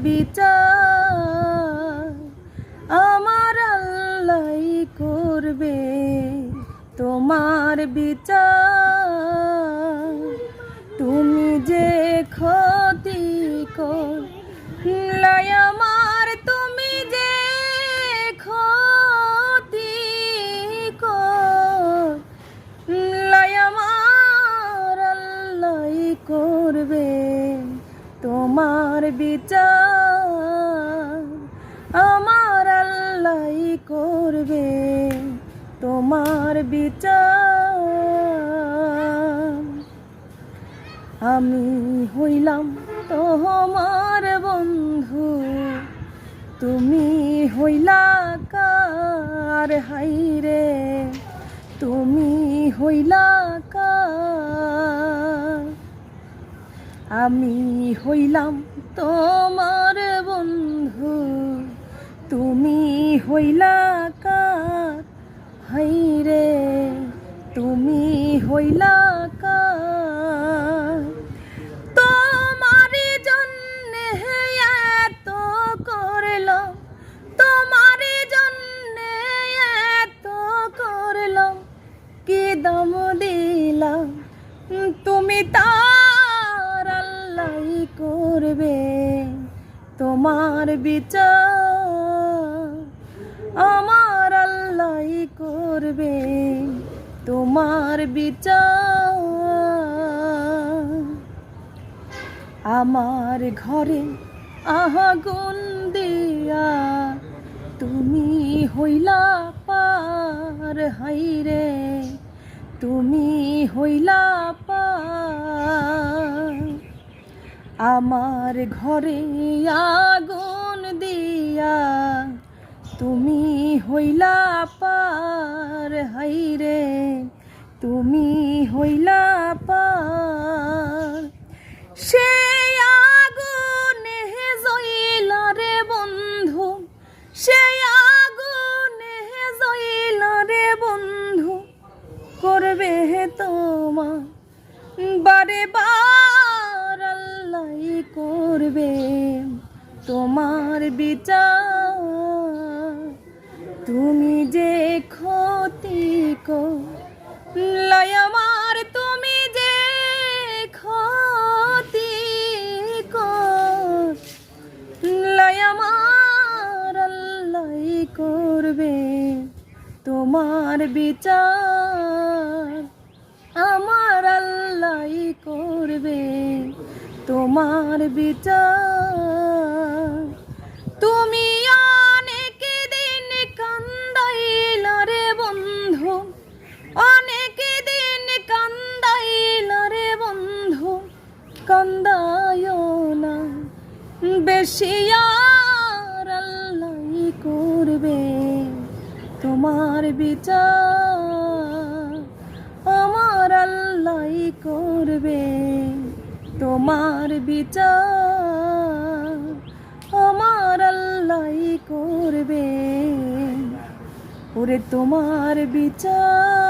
বিচার আমার আল্লাহই করবে, তোমার বিচার। তুমি যে ক্ষতি করলে আমার, তুমি যে ক্ষতি করলে আমার আল্লাহই করবে, তোমার বিচার আমার আল্লাহই করবে, তোমার বিচার। আমি হইলাম তোমার বন্ধু, তুমি হইলা কার হাইরে, তুমি হইলা কার। আমি হইলাম তোমার বন্ধু, তুমি হইলা কার হাইরে, তুমি হইলা কার। তোমার জন্যে এত করলাম, তোমার জন্যে এত করলাম, কি দাম দিলাম, তুমি তার আল্লাহই করবে, তোমার বিচার আমার আল্লাহই করবে, তোমার বিচার। আমার ঘরে আগুন দিয়া তুমি হইলা পার হাইরে, তুমি হইলা পার। আমার ঘরে আগুন দিয়া তুমি হইলা পার হাইরে, তুমি হইলা পার। সে আগুনে জ্বইলা রে বন্ধু, সে আগুনে জ্বইলা রে বন্ধু, করবে তোমার বারে বার আল্লাহই করবে, তোমার বিচার। তুমি যে ক্ষতি করলে আমার, তুমি যে ক্ষতি করলে আমার আল্লাহই করবে, তোমার বিচার আমার আল্লাহই করবে, তোমার বিচার। তুমি অনেক দিন কান্দাইলা রে বন্ধু, অনেক দিন কান্দাইলা রে বন্ধু, কান্দায়ও না বেশি, আর আল্লাহই করবে, তোমার বিচার আমার আল্লাহই করবে, তোমার বিচার আমার আল্লাহই করবে, ওরে তোমার বিচার।